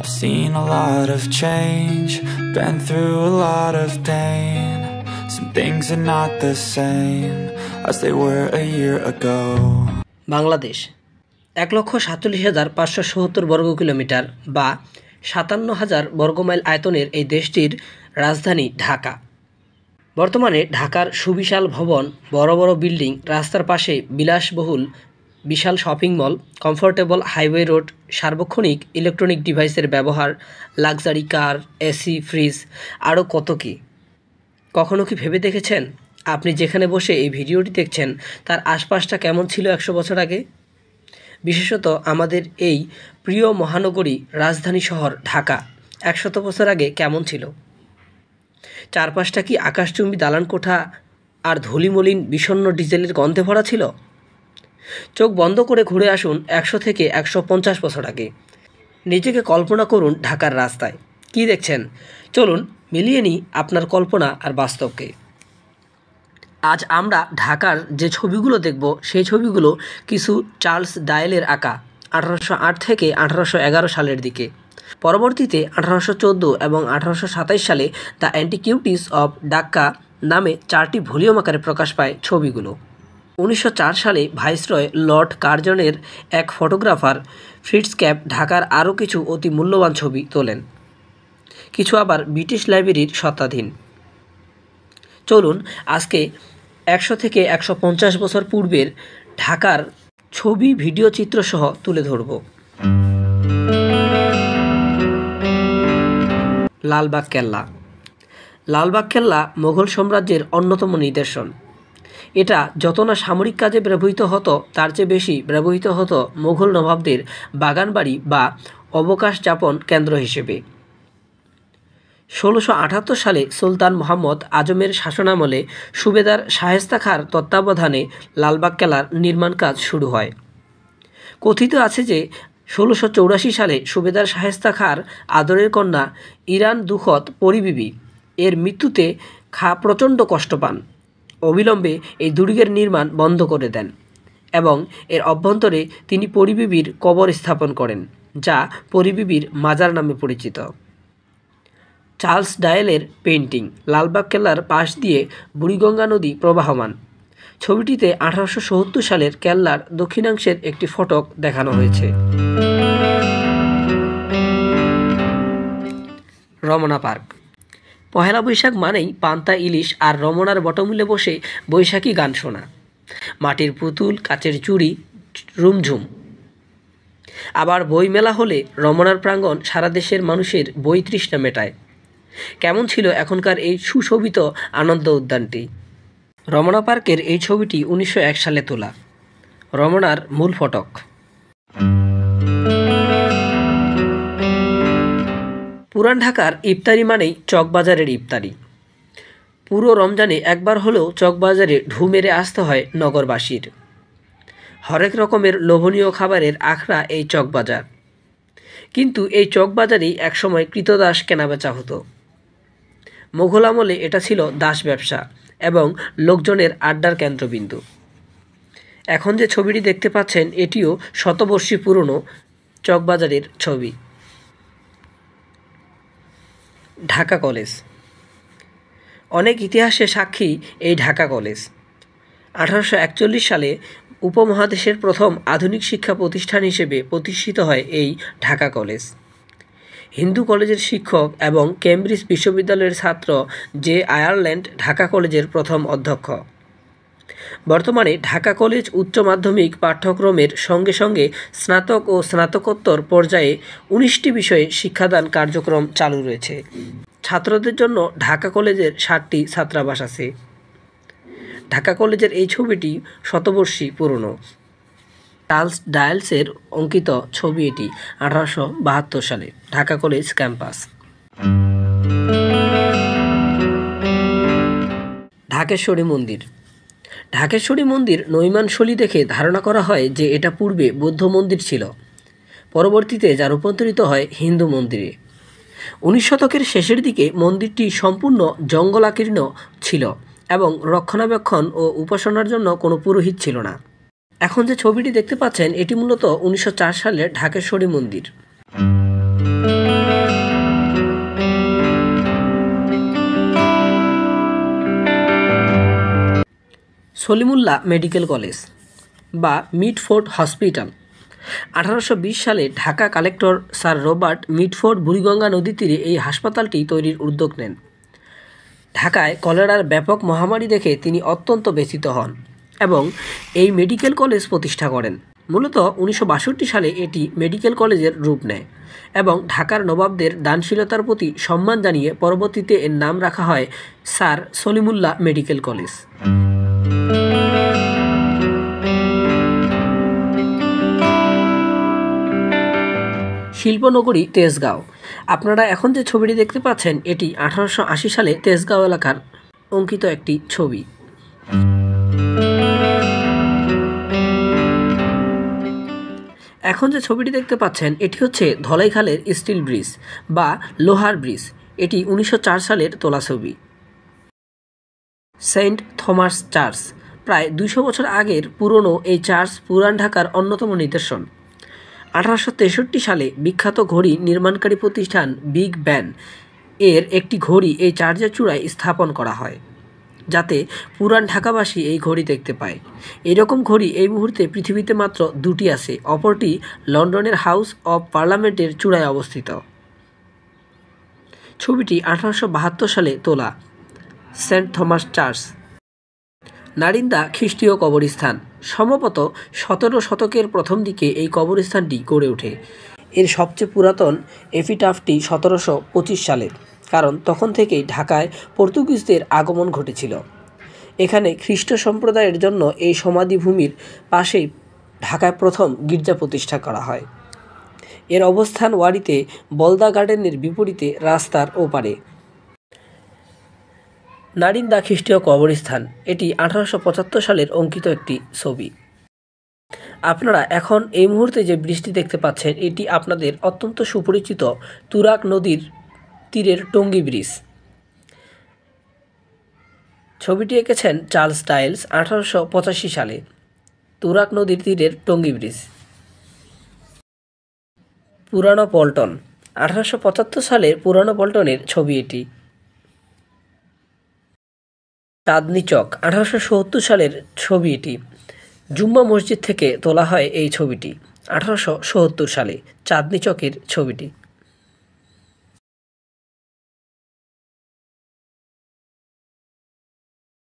I've seen a lot of change, been through a lot of pain. Some things are not the same as they were a year ago. Bangladesh ১,৪৭,৫৭০ বর্গ kilometre বা ৫৭,০০০ বর্গমাইল আয়তনের এই দেশটির রাজধানী ঢাকা। বর্তমানে ঢাকার সুবিশাল ভবন, বড় বড় বিল্ডিং, রাস্তার পাশে বিলাসবহুল বিশাল shopping mall, comfortable highway road, সার্বক্ষণিক ইলেকট্রনিক ডিভাইসের ব্যবহার, লাক্সারি কার, এসি, ফ্রিজ, আরও কত কী। কখনো কি ভেবে দেখেছেন আপনি যেখানে বসে এই ভিডিওটি দেখছেন তার আশপাশটা কেমন ছিল ১০০ বছর আগে? বিশেষত আমাদের এই প্রিয় মহানগরী, রাজধানী শহর ঢাকা ১০০ বছর আগে কেমন ছিল? চারপাশটা কি আকাশচুম্বী দালান কোঠা আর ধূলিমলিন বিষণ্ণ ডিজেলের গন্ধে ভরা ছিল? চোখ বন্ধ করে ঘুরে আসুন ১০০ থেকে ১৫০ বছর আগে। নিজেকে কল্পনা করুন ঢাকার রাস্তায়। কি দেখছেন? চলুন মিলিয়ে নিই আপনার কল্পনা আর বাস্তবকে। আজ আমরা ঢাকার যে ছবিগুলো দেখব সেই ছবিগুলো কিছু চার্লস ডায়েলের আঁকা ১৮০৮ থেকে ১৮১১ সালের দিকে। পরবর্তীতে ১৮১৪ এবং ১৮২৭ সালে দ্য অ্যান্টিকিউটিস অব ঢাকা নামে 4টি ভলিউম আকারে প্রকাশ পায় ছবিগুলো। ১৯০৪ সালে ভাইসরয় লর্ড কার্জনের এক ফটোগ্রাফার ফ্রিটজক্যাপ ঢাকার আরও কিছু অতি মূল্যবান ছবি তোলেন, কিছু আবার ব্রিটিশ লাইব্রেরির স্বত্বাধীন। চলুন আজকে ১০০ থেকে ১৫০ বছর পূর্বের ঢাকার ছবি, ভিডিও চিত্র সহ তুলে ধরব। লালবাগ কেল্লা। লালবাগ কেল্লা মোগল সাম্রাজ্যের অন্যতম নিদর্শন। এটা যত না সামরিক কাজে ব্যবহৃত হতো তার চেয়ে বেশি ব্যবহৃত হতো মোগল নবাবদের বাগানবাড়ি বা অবকাশ যাপন কেন্দ্র হিসেবে। ১৬৭৮ সালে সুলতান মোহাম্মদ আজমের শাসনামলে সুবেদার শায়েস্তা খাঁর তত্ত্বাবধানে লালবাগ কেল্লার নির্মাণ কাজ শুরু হয়। কথিত আছে যে ১৬৮৪ সালে সুবেদার শায়েস্তা খাঁর আদরের কন্যা ইরান দুখত পরিবিবি এর মৃত্যুতে খাঁ প্রচণ্ড কষ্ট পান। অবিলম্বে এই দুর্গের নির্মাণ বন্ধ করে দেন এবং এর অভ্যন্তরে তিনি পরিবিবির কবর স্থাপন করেন, যা পরিবিবির মাজার নামে পরিচিত। চার্লস ডায়েলের পেইন্টিং। লালবাগ কেল্লার পাশ দিয়ে বুড়িগঙ্গা নদী প্রবাহমান। ছবিটিতে ১৮৭০ সালের কেল্লার দক্ষিণাংশের একটি ফটক দেখানো হয়েছে। রমনা পার্ক। পহেলা বৈশাখ মানেই পান্তা ইলিশ আর রমনার বটমূলে বসে বৈশাখী গান শোনা, মাটির পুতুল, কাচের চুড়ি, রুমঝুম। আবার বই মেলা হলে রমনার প্রাঙ্গণ সারা দেশের মানুষের বই তৃষ্ণা মেটায়। কেমন ছিল এখনকার এই সুশোভিত আনন্দ উদ্যানটি? রমনা পার্কের এই ছবিটি ১৯০১ সালে তোলা। রমনার মূল ফটক। পুরান ঢাকার ইফতারি মানেই চকবাজারের ইফতারি। পুরো রমজানে একবার হলেও চকবাজারে ঢু মেরে আসতে হয় নগরবাসীর। হরেক রকমের লোভনীয় খাবারের আখড়া এই চকবাজার। কিন্তু এই চকবাজারেই একসময় কৃতদাস কেনাবেচা হতো। মোঘল আমলে এটা ছিল দাস ব্যবসা এবং লোকজনের আড্ডার কেন্দ্রবিন্দু। এখন যে ছবিটি দেখতে পাচ্ছেন এটিও শতবর্ষী পুরনো চকবাজারের ছবি। ঢাকা কলেজ। অনেক ইতিহাসের সাক্ষী এই ঢাকা কলেজ। ১৮৪১ সালে উপমহাদেশের প্রথম আধুনিক শিক্ষা প্রতিষ্ঠান হিসেবে প্রতিষ্ঠিত হয় এই ঢাকা কলেজ। হিন্দু কলেজের শিক্ষক এবং কেমব্রিজ বিশ্ববিদ্যালয়ের ছাত্র জে আয়ারল্যান্ড ঢাকা কলেজের প্রথম অধ্যক্ষ। বর্তমানে ঢাকা কলেজ উচ্চ মাধ্যমিক পাঠ্যক্রমের সঙ্গে সঙ্গে স্নাতক ও স্নাতকোত্তর পর্যায়ে ১৯টি বিষয়ে শিক্ষাদান কার্যক্রম চালু রয়েছে। ছাত্রদের জন্য ঢাকা কলেজের 7টি ছাত্রাবাস আছে। ঢাকা কলেজের এই ছবিটি শতবর্ষী পুরনো। চার্লস ডায়েলসের অঙ্কিত ছবি এটি ১৮৭২ সালে। Dhaka college campus. ঢাকেশ্বরী মন্দির। ঢাকেশ্বরী মন্দির নৈমানশৈলী দেখে ধারণা করা হয় যে এটা পূর্বে বৌদ্ধ মন্দির ছিল, পরবর্তীতে যা রূপান্তরিত হয় হিন্দু মন্দিরে। ১৯ শতকের শেষের দিকে মন্দিরটি সম্পূর্ণ জঙ্গলাকীর্ণ ছিল এবং রক্ষণাবেক্ষণ ও উপাসনার জন্য কোনো পুরোহিত ছিল না। এখন যে ছবিটি দেখতে পাচ্ছেন এটি মূলত ১৯০৪ সালের ঢাকেশ্বরী মন্দির। সলিমুল্লাহ মেডিকেল কলেজ বা মিডফোর্ড হসপিটাল। 1820 সালে Dhaka collector sir Robert Mitford Buriganga নদীর তীরে এই হাসপাতালটি তৈরির উদ্যোগ নেন। ঢাকায় কলেরার ব্যাপক মহামারী দেখে তিনি অত্যন্ত ব্যথিত হন এবং এই মেডিকেল কলেজ প্রতিষ্ঠা করেন। মূলত 1962 সালে এটি মেডিকেল কলেজের রূপ নেয় এবং ঢাকার নবাবদের দানশীলতার প্রতি সম্মান জানিয়ে পরবর্তীতে এর নাম রাখা হয় স্যার সলিমুল্লাহ মেডিকেল কলেজ। শিল্পনগরী তেজগাঁও। আপনারা এখন যে ছবিটি দেখতে পাচ্ছেন এটি 1880 সালে তেজগাঁও এলাকার অঙ্কিত একটি ছবি। এখন যে ছবিটি দেখতে পাচ্ছেন এটি হচ্ছে ধলাইখালের স্টিল ব্রিজ বা লোহার ব্রিজ। এটি 1904 সালের তোলা ছবি। সেন্ট থমাস চার্চ, প্রায় 200 বছর আগের পুরনো এই চার্চ পুরান ঢাকার অন্যতম নিদর্শন। 1863 সালে বিখ্যাত ঘড়ি নির্মাণকারী প্রতিষ্ঠান বিগ ব্যান এর একটি ঘড়ি এই চার্চের চূড়ায় স্থাপন করা হয়, যাতে পুরান ঢাকাবাসী এই ঘড়ি দেখতে পায়। এরকম ঘড়ি এই মুহূর্তে পৃথিবীতে মাত্র 2টি আছে, অপরটি লন্ডনের হাউস অব পার্লামেন্টের চূড়ায় অবস্থিত। ছবিটি 1872 সালে তোলা। Saint Thomas church. নারিন্দা খ্রিস্টীয় কবরস্থান। সম্ভবত 17 শতকের প্রথম দিকে এই কবরস্থানটি গড়ে ওঠে। এর সবচেয়ে পুরাতন এপিটাফটি 1725 সালের, কারণ তখন থেকেই ঢাকায় পর্তুগিজদের আগমন ঘটেছিল। এখানে খ্রিস্ট সম্প্রদায়ের জন্য এই সমাধিভূমির পাশেই ঢাকায় প্রথম গির্জা প্রতিষ্ঠা করা হয়। এর অবস্থান ওয়ারিতে বলদা গার্ডেনের বিপরীতে রাস্তার ওপারে। নারিন্দা খ্রিস্টীয় কবরস্থান, এটি 1875 সালের অঙ্কিত একটি ছবি। আপনারা এখন এই মুহূর্তে যে ব্রিজটি দেখতে পাচ্ছেন এটি আপনাদের অত্যন্ত সুপরিচিত তুরাগ নদীর তীরের টঙ্গী ব্রিজ। ছবিটি এঁকেছেন চার্লস ডায়েলস 1885 সালে। তুরাগ নদীর তীরের টঙ্গী ব্রিজ। পুরানো পল্টন, 1875 সালের পুরানো পল্টনের ছবি এটি। চাঁদনী চক, 1870 সালের ছবি এটি। জুম্মা মসজিদ থেকে তোলা হয় এই ছবিটি 1870 সালে, চাঁদনী চকের ছবিটি।